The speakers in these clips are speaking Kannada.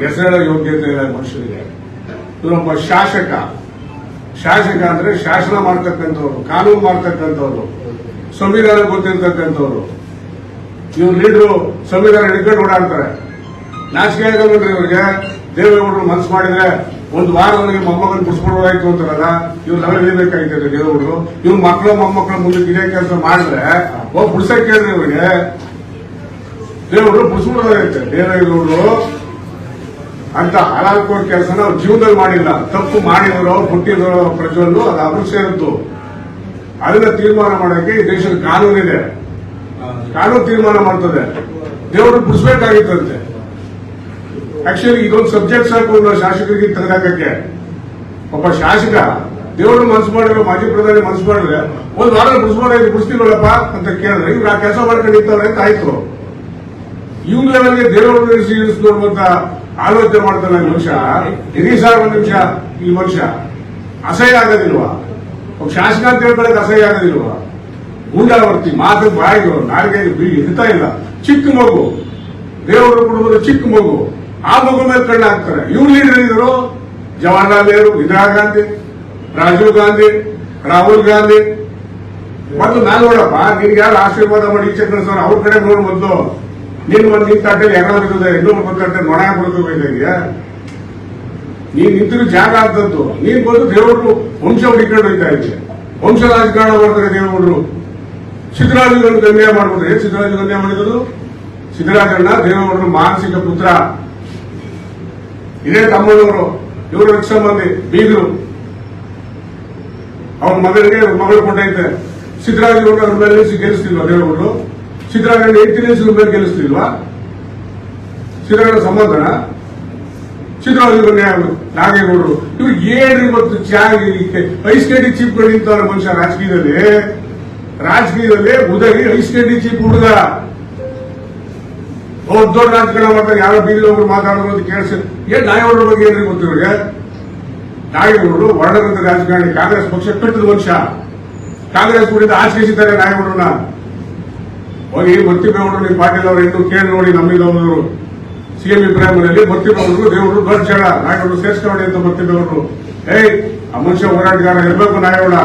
ಹೆಸರ ಯೋಗ್ಯತೆ ಇಲ್ಲ ಮನುಷ್ಯರಿಗೆ. ಇವರೊಬ್ಬ ಶಾಸಕ ಅಂದ್ರೆ ಶಾಸನ ಮಾಡ್ತಕ್ಕಂಥವ್ರು, ಕಾನೂನು ಮಾಡ್ತಕ್ಕಂಥವ್ರು, ಸಂವಿಧಾನ ಗೊತ್ತಿರ್ತಕ್ಕಂಥವ್ರು. ಇವ್ರು ಲೀಡರು ಸಂವಿಧಾನ ಹಿಡ್ಕೊಂಡು ಓಡಾಡ್ತಾರೆ. ನಾಚಿಕೆ ಆಗಲ್ರಿ ಇವ್ರಿಗೆ. ದೇವೇಗೌಡರು ಮನಸ್ಸು ಮಾಡಿದ್ರೆ ಒಂದು ವಾರ ಅವನಿಗೆ ಮೊಮ್ಮಗನ್ ಬಿಡಿಸ್ಕೊಡೋದಾಯ್ತು ಅಂತಾರಲ್ಲ, ಇವ್ರು ನಾವೇ ಇಳಿಬೇಕಾಯ್ತದೆ ದೇವೇಗೌಡರು. ಇವ್ರ ಮಕ್ಕಳು ಮೊಮ್ಮಕ್ಕಳ ಮುಂದೆ ಇದೇ ಕೆಲಸ ಮಾಡಿದ್ರೆ ಹೋಗಿ ಬಿಡ್ಸಕ್ ಕೇಳ್ರಿ ಇವ್ರಿಗೆ. ದೇವೇಗೌಡರು ಬಿಡಿಸ್ಬಿಡೋದಾಯ್ತೆ. ದೇವೇಗೌಡರು ಅಂತ ಹಲಾಲ್ಕೋರ್ ಕೆಲಸ ನಾವು ಜೀವನದಲ್ಲಿ ಮಾಡಿಲ್ಲ. ತಪ್ಪು ಮಾಡಿದವರು ಹುಟ್ಟಿದವರು ಪ್ರಜ್ವಲ್ಲು ಅದು ಅವ್ರು ಸೇರಿದ್ದು. ಅದನ್ನ ತೀರ್ಮಾನ ಮಾಡೋಕೆ ಈ ದೇಶದ ಕಾನೂನಿದೆ. ಕಾನೂನು ತೀರ್ಮಾನ ಮಾಡ್ತದೆ. ದೇವರು ಬಿಡಿಸ್ಬೇಕಾಗಿತ್ತಂತೆ. ಆಕ್ಚುಲಿ ಇದೊಂದು ಸಬ್ಜೆಕ್ಟ್ ಸಾಕು ಶಾಸಕರಿಗೆ ತೆಗೆದಾಕಕ್ಕೆ. ಒಬ್ಬ ಶಾಸಕ ದೇವರು ಮನಸ್ಸು ಮಾಡಿದ್ರೆ, ಮಾಜಿ ಪ್ರಧಾನಿ ಮನಸ್ಸು ಮಾಡಿದ್ರೆ ಒಂದು ವಾರ ಬಿಡಿಸ್ತೀವಲ್ಲಪ್ಪ ಅಂತ ಕೇಳಿದ್ರೆ ಇವ್ರು ಆ ಕೆಲಸ ಮಾಡ್ಕೊಂಡಿರ್ತಾರೆ ಅಂತ ಆಯ್ತು. ಇವ್ನ ಲೆವೆಲ್ಗೆ ದೇವರು ನೋಡುವಂತ ಆಲೋಚನೆ ಮಾಡ್ತಾನೆ ಮನುಷ್ಯ. ಇಡೀ ಸಾರ್ ಒಂದ್ ನಿಮಿಷ ಈ ಮನುಷ್ಯ ಅಸಹ್ಯ ಆಗೋದಿಲ್ವಾ? ಒಬ್ಬ ಶಾಸಕ ಅಂತ ಹೇಳ್ಕೊಳ್ಳೋಕೆ ಅಸಹ್ಯ ಆಗೋದಿಲ್ವಾ? ಗೂಂಡಾವರ್ತಿ ಮಾತು ಬಾಯಿಗೆ ನಾಲ್ಗೆ ಹಿಡ್ತಾ ಇಲ್ಲ. ಚಿಕ್ಕ ಮಗು, ದೇವರು ಕುಟುಂಬದ ಚಿಕ್ಕ ಮಗು, ಆ ಮಗು ಮೇಲೆ ಕಣ್ಣು ಹಾಕ್ತಾರೆ. ಇವ್ರು ಲೀಡರ್ ಇದ್ರು ಜವಾಹರ್ಲಾಲ್ ನೆಹರು, ಇಂದಿರಾ ಗಾಂಧಿ, ರಾಜೀವ್ ಗಾಂಧಿ, ರಾಹುಲ್ ಗಾಂಧಿ. ಮೊದಲು ನಾನು ನೋಡಪ್ಪ, ನಿನ್ಗೆ ಯಾರು ಆಶೀರ್ವಾದ ಮಾಡಿ ಈಚೆ ಕಳಿಸೋರು ಅವ್ರ ಕಡೆ ನೋಡು. ಮೊದಲು ನಿನ್ ತಟ್ಟೆಯಲ್ಲಿ ಯಾರಾದ್ರೂ ಇರ್ತದೆ, ಇನ್ನೊಬ್ಬ ತಟ್ಟೆ ನೊಣ ಕೊಡ್ಕೋಬೇಕಾಗಿದೆಯಾ? ನೀನ್ ನಿಂತಿರೋ ಜಾಗ ಅಂತದ್ದು. ನೀನ್ ಬಂದು ದೇವರು ವಂಶ ಹುಡುಕೊಂಡು ಹೋಗ್ತಾ ಇದ್ದೆ. ವಂಶ ರಾಜಕಾರಣ ಮಾಡ್ತಾರೆ ದೇವೇಗೌಡರು. ಸಿದ್ದರಾಜಯ್ಯನ ಅನ್ಯಾಯ ಮಾಡ್ಬೋದು. ಏನ್ ಸಿದ್ದರಾಜಯ್ಯ ಅನ್ಯಾಯ ಮಾಡಿದ್ರು? ಸಿದ್ದರಾಜಣ್ಣ ದೇವೇಗೌಡರು ಮಾನಸಿಕ ಪುತ್ರ. ಇದೇ ತಮ್ಮನವರು, ಇವರು ರಕ್ಷ ಸಂಬಂಧಿ ಬೀಗರು. ಅವನ ಮಗನಿಗೆ ಮಗಳು ಕೊಂಡೈತೆ. ಸಿದ್ದರಾಜಯ್ಯ ಅವ್ರ ಮೇಲೆ ಗೆಲ್ಲಿಸ್ತಿಲ್ವಾ ದೇವೇಗೌಡರು? ಸಿದ್ದರಾಮಯ್ಯ 8 ಮೇಲೆ ಗೆಲ್ಲಿಸ್ತಿಲ್ವಾ? ಸಿದ್ದರಾಮಯ್ಯ ಸಂಬಂಧನ ಸಿದ್ದರಾಮಯ್ಯ ನಾಗೇಗೌಡರು ಇವ್ರು ಏನ್ರಿ ಇವತ್ತು ಐಸ್ ಕೆಡಿ ಚೀಪ್ಗಳು ನಿಂತವ್ರ ಮನುಷ್ಯ ರಾಜಕೀಯದಲ್ಲಿ ಉದರಿ ಐಸ್ ಕೆಡಿ ಚೀಪ್ ಹುಡುಗ. ದೊಡ್ಡ ರಾಜಕಾರಣ ಮಾಡ್ತಾರೆ. ಯಾರೋ ಬೀದಿ ಒಬ್ರು ಮಾತಾಡೋದು ಅಂತ ಕೇಳಿಸಿ ಏನ್ ನಾಗೇಗೌಡರ ಬಗ್ಗೆ ಏನ್ರಿ ಗೊತ್ತು ಇವ್ರಿಗೆ? ನಾಗೇಗೌಡರು ವರ್ಣರಂತ ರಾಜಕಾರಣಿ, ಕಾಂಗ್ರೆಸ್ ಪಕ್ಷ ಕಟ್ಟಿದ ಮನುಷ್ಯ. ಕಾಂಗ್ರೆಸ್ ಕೂಡ ಆಚರಿಸಿದ್ದಾರೆ ನಾಗೇಗೌಡರನ್ನ. ಹೋಗಿ ಮತ್ತಿಬೇಗೌಡರು ನಿಮ್ಮ ಪಾಟೀಲ್ ಅವರು ಇನ್ನೂ ಕೇಳಿ ನೋಡಿ. ನಮ್ಮಿದವರು ಸಿಎಂ ಇಬ್ರಾಹಿಂನಲ್ಲಿ ಮತ್ತಿಬೇಗೌಡರು ದೇವರು ದೊಡ್ಡ ಜಗಳ. ನಾಗೇಗೌಡರು ಸೇರ್ಸ್ಕೊಂಡಿ ಅಂತ ಮತ್ತಿಬೇಗೌಡರು. ಆ ಮನುಷ್ಯ ಹೋರಾಟಗಾರ ಇರಬೇಕು. ನಾಗೇಗೌಡ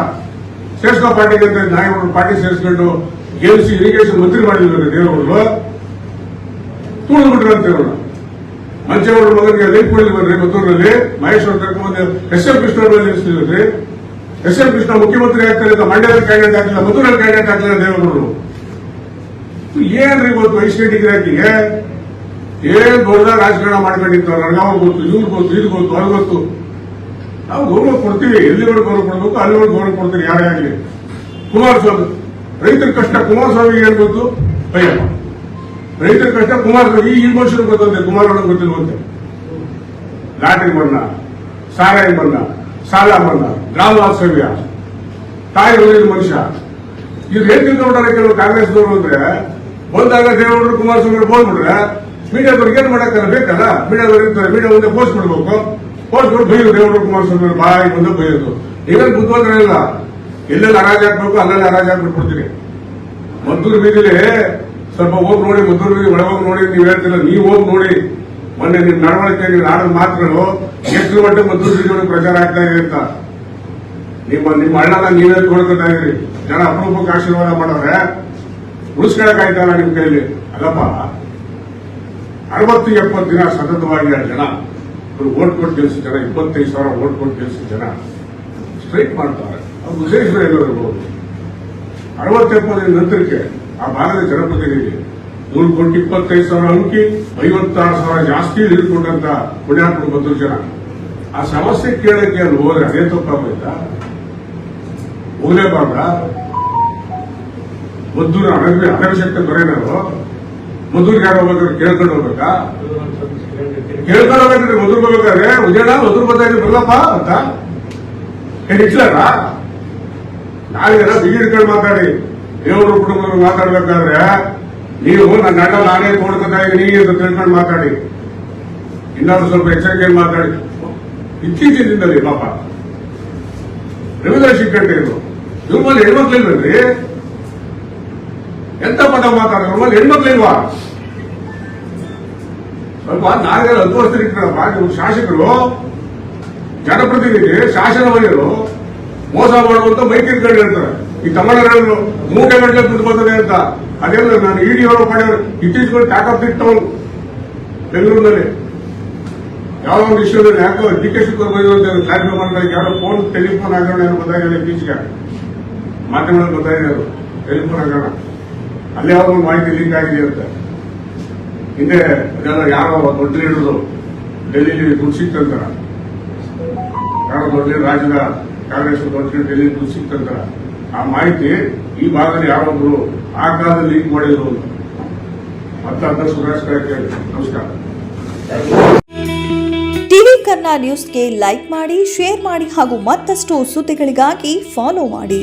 ಸೇರ್ಸ್ಕೋ ಪಾರ್ಟಿಗೆ ಅಂತ ನಾಗೇಗೌಡರು ಪಾರ್ಟಿ ಸೇರಿಸ್ಕೊಂಡು ಗೆಲ್ಲಿಸಿ ಇರಿಗೇಷನ್ ಮಂತ್ರಿ ಮಾಡಿದ್ರು ದೇವೇಗೌಡರು. ತುಳಿದು ಬಿಟ್ರಂತೆ ಇವರು. ಮಂಚೇಗೌಡರ ಮಗನಿಗೆ ಲೈಫ್ ಕೊಡಲಿ ಬಂದ್ರಿ ಮದ್ದೂರಿನಲ್ಲಿ. ಮಹೇಶ್ವರ ಕರ್ಕೊಂಡು ಎಸ್.ಎಂ. ಕೃಷ್ಣ ನಿಲ್ಲಿಸ್ತಿದ್ರಿ. ಎಸ್.ಎಂ. ಕೃಷ್ಣ ಮುಖ್ಯಮಂತ್ರಿ ಆಗ್ತಾರೆ ಅಂತ ಮಂಡ್ಯದ ಕ್ಯಾಂಡಿಡೇಟ್ ಹಾಕಲಿಲ್ಲ, ಮದ್ದೂರಲ್ಲಿ ಕ್ಯಾಂಡಿಡೇಟ್ ಹಾಕಲಿಲ್ಲ ದೇವೇಗೌಡರು. ಏನ್ರಿ ಇವತ್ತು ಐಶ್ವರ್ಯ ಗಿರಾಕಿಗೆ ಏನ್ ದೊಡ್ಡ ರಾಜಕಾರಣ ಮಾಡ್ಕೊಂಡಿರ್ತಾರೆ. ನನಗಾವಾಗ ಗೊತ್ತು, ಇವ್ರು ಗೊತ್ತು, ಇದು ಗೊತ್ತು, ಅದು ಗೊತ್ತು. ನಾವು ಗೌರವ ಕೊಡ್ತೀವಿ. ಎಲ್ಲಿವರೆಗೂ ಗೌರವ ಕೊಡಬೇಕು ಅಲ್ಲಿವರೆಗೂ ಗೌರವ ಕೊಡ್ತೀವಿ ಯಾರೇ ಆಗಲಿ. ಕುಮಾರಸ್ವಾಮಿ ರೈತರ ಕಷ್ಟ ಕುಮಾರಸ್ವಾಮಿಗೆ ಏನ್ ಗೊತ್ತು? ಅಯ್ಯಪ್ಪ ರೈತರ ಕಷ್ಟ ಕುಮಾರಸ್ವಾಮಿ ಈ ಮನುಷ್ಯರು ಗೊತ್ತಂತೆ, ಕುಮಾರಣ್ಣ ಗೊತ್ತಿರುವಂತೆ. ಲಾಟರಿ ಮನ್ನಾ, ಸಾರಾಯಿ ಮನ್ನಾ, ಸಾಲ ಮನ್ನಾ, ಗ್ರಾಮ ವಾಸ್ತವ್ಯ, ತಾಯಿ ಓದಿದ ಮನುಷ್ಯ. ಇವ್ರು ಏನ್ ತಿಳ್ಕೊಂಡ್ರೆ ಕೆಲವು ಕಾಂಗ್ರೆಸ್ನವರು ಅಂದ್ರೆ ಬಂದಾಗ ದೇವೇಗೌಡರು ಕುಮಾರಸ್ವಾಮಿ ಬೋಲ್ಬಿಟ್ರೆ ಮೀಡಿಯಾದವ್ರಿಗೆ ಏನ್ ಮಾಡಕ್ಕಲ್ಲ ಬೇಕಲ್ಲ. ಮೀಡಿಯಾದವ್ರು ಇರ್ತಾರೆ, ಮೀಡಿಯಾ ಮುಂದೆ ಪೋಸ್ಟ್ ಬಿಡ್ಬೇಕು. ಪೋಸ್ಟ್ ಬಿಟ್ಟು ಬೈಯೋದು ದೇವೇಗೌಡರು ಕುಮಾರಸ್ವಾಮಿ ಬಾಯಿ ಮುಂದೆ ಬೈಯೋದು. ನೀವೇನು ಬುದ್ಧಿವಂತರ ಇಲ್ಲ. ಎಲ್ಲೆಲ್ಲಿ ಹರಾಜ್ ಹಾಕ್ಬೇಕು ಅಲ್ಲೆಲ್ಲ ಹರಾಜ್ ಹಾಕ್ಬಿಟ್ಬಿಡ್ತೀರಿ. ಮದ್ದೂರು ಬೀದಿಲಿ ಸ್ವಲ್ಪ ಹೋಗಿ ನೋಡಿ, ಮದ್ದೂರು ಬೀದಿ ಒಳಗೋಗಿ ನೋಡಿ. ನೀವು ಹೇಳ್ತಿಲ್ಲ, ನೀವು ಹೋಗಿ ನೋಡಿ. ಮೊನ್ನೆ ನಿಮ್ ನಡವಳಿಕೆ ನೀವು ಆಡದ ಮಾತುಗಳು ಎಷ್ಟು ಮಟ್ಟಿಗೆ ಮದ್ದೂರು ಬೀದಿ ಪ್ರಚಾರ ಆಗ್ತಾ ಇದೆ ಅಂತ. ನಿಮ್ಮ ಅಣ್ಣನ ನೀವೇ ತೋಡ್ಕೊತಾ ಇದ್ರಿ. ಜನ ಅಪರೂಪಕ್ಕೆ ಆಶೀರ್ವಾದ ಮಾಡವ್ರೆ. ಉಳಿಸ್ಕೊಳಕಾಯ್ತಲ್ಲ ನಿಮ್ ಕೈಲಿ? ಅಲ್ಲಪ್ಪ, 60-70 ದಿನ ಸತತವಾಗಿ ಜನ ಓಟ್ ಕೊಟ್ಟು ಗೆಲ್ಸಿದ ಜನ, 25,000 ಓಟ್ ಕೊಟ್ಟು ಗೆಲ್ಸಿದ ಜನ ಸ್ಟ್ರೈಕ್ ಮಾಡ್ತಾರೆ. ಅವ್ರು ವಿಶೇಷ ಇರ್ಬೋದು. 60-70 ದಿನ ನಂತರಕ್ಕೆ ಆ ಭಾಗದ ಜನಪ್ರತಿನಿಧಿ 1,25,000 ಅಂಕಿ 56,000 ಜಾಸ್ತಿ ಹಿಡ್ಕೊಂಡಂತ ಪುಣ್ಯಾತ್ಮರು ಬಂದ್ರು ಜನ. ಆ ಸಮಸ್ಯೆ ಕೇಳಕ್ಕೆ ಅಲ್ಲಿ ಹೋದ್ರೆ ಅದೇ ತಪ್ಪಾಗೋಯ್ತಾ? ಹೋಗ್ಲೇಬಾರ್ದ? ಮದ್ದೂರು ಅನಗಶಕ್ತ ದೊರೆನಾರು ಮದ್ದೂರಿಗೆ ಯಾರು ಹೋಗ್ಬೇಕಾದ್ರೆ ಕೇಳ್ಕೊಂಡು ಹೋಗ್ಬೇಕಾ? ಕೇಳ್ಕೊಂಡು ಹೋಗ್ಬೇಕ್ರಿ. ಮದ್ದೂರ್ ಹೋಗ್ಬೇಕಾದ್ರೆ ಉದಯಣ ಮದ್ದೂರ್ ಬರ್ತಾ ಬರಲ್ಲಪ್ಪ ಅಂತ ಹಿಟ್ಲರ ನಾಳೆ ಬಿಗಿ ಹಿಡ್ಕೊಂಡು ಮಾತಾಡಿ. ದೇವರು ಕುಟುಂಬದವ್ರು ಮಾತಾಡ್ಬೇಕಾದ್ರೆ ನೀವು ನನ್ನ ಅಣ್ಣ ನಾನೇ ತೋಡ್ಕೊತಾ ಇದ್ದೀನಿ ಅಂತ ತಿಳ್ಕೊಂಡು ಮಾತಾಡಿ. ಇನ್ನಾದ್ರೂ ಸ್ವಲ್ಪ ಎಚ್ಚರಿಕೆಯಲ್ಲಿ ಮಾತಾಡಿ. ಇತ್ತೀಚಿನ ದಿನದಲ್ಲಿ ಪಾಪ ರವೀಂದ್ರ ಶಿಕ್ಕಟ್ಟೆ ಇದು ಇವ್ರ ಮೇಲೆ ಹೆಣ್ಮಕ್ಳಿಲ್ವೇನ್ರಿ? ಎಂತ ಪದ ಮಾತಾಡಿದ್ರು ಮೇಲೆ ಹೆಣ್ಮಕ್ಳಿಲ್ವಾ? ಸ್ವಲ್ಪ ನಾಲ್ಕು 10 ವರ್ಷ ಇಟ್ಕೊಳ್ಳಪ್ಪ. ನೀವು ಶಾಸಕರು, ಜನಪ್ರತಿನಿಧಿ, ಶಾಸನ ವೈದ್ಯರು ಮೋಸ ಮಾಡುವಂತ ಮೈಕಿರ್ಕೊಂಡು ಹೇಳ್ತಾರೆ. ಈ ತಮಿಳುನಾಡು ಮೂಟೆ ಗಂಟೆ ದುಡ್ಡು ಬರ್ತದೆ ಅಂತ. ಅದೆಲ್ಲ ನಾನು ಇಡಿ ಅವರು ಪಡೆಯೋರು ಇತ್ತೀಚೆಗೆ ಟ್ಯಾಕಪ್ ಇಟ್ಟವನು ಬೆಂಗಳೂರಿನಲ್ಲಿ ಯಾವ ಒಂದು ವಿಷಯದಲ್ಲಿ ಯಾಕೋ ಡಿ.ಕೆ. ಶಿವಕುಮಾರ್ ಕ್ಲಾರಿಫೈ ಮಾಡ್ತಾರೆ. ಯಾರೋ ಫೋನ್ ಟೆಲಿಫೋನ್ ಹಗರಣ ಏನು ಗೊತ್ತಾಗಿಲ್ಲ. ಇತ್ತೀಚೆಗೆ ಮಾಧ್ಯಮಗಳಲ್ಲಿ ಗೊತ್ತಾಗಿದೆ. ಅದು ಟೆಲಿಫೋನ್ ಹಗರಣ ಅಲ್ಲೇ ಯಾವ ಒಂದು ಮಾಹಿತಿ ಲೀಕ್ ಆಗಿದೆ ಅಂತ. ಹಿಂದೆ ಅದೆಲ್ಲ ಯಾರೋ ದೊಡ್ಡ ಲೀಡರ್ದು ಡೆಲ್ಲಿಲಿ ದುಡ್ಡು ಸಿಕ್ತಂತಾರ. ಯಾರೋ ದೊಡ್ಡ ರಾಜ್ಯದ ಕಾಂಗ್ರೆಸ್ ದೊಡ್ಡ ಡೆಲ್ಲಿ ದುಡ್ಡು ಸಿಕ್ತಂತಾರ. ಆ ಮಾಹಿತಿ ಈ ಭಾಗದಲ್ಲಿ ಯಾರೊಬ್ರು ಆ ಕಾಲದಲ್ಲಿ ಲೀಕ್ ಮಾಡಿದ್ರು ಅಂತ ಮತ್ತೆ ಸುರೇಶ್ ಕೇಳಿ. ನಮಸ್ಕಾರ. ಟಿವಿ ಕನ್ನಡ ನ್ಯೂಸ್ಗೆ ಲೈಕ್ ಮಾಡಿ, ಶೇರ್ ಮಾಡಿ ಹಾಗೂ ಮತ್ತಷ್ಟು ಸುದ್ದಿಗಳಿಗಾಗಿ ಫಾಲೋ ಮಾಡಿ.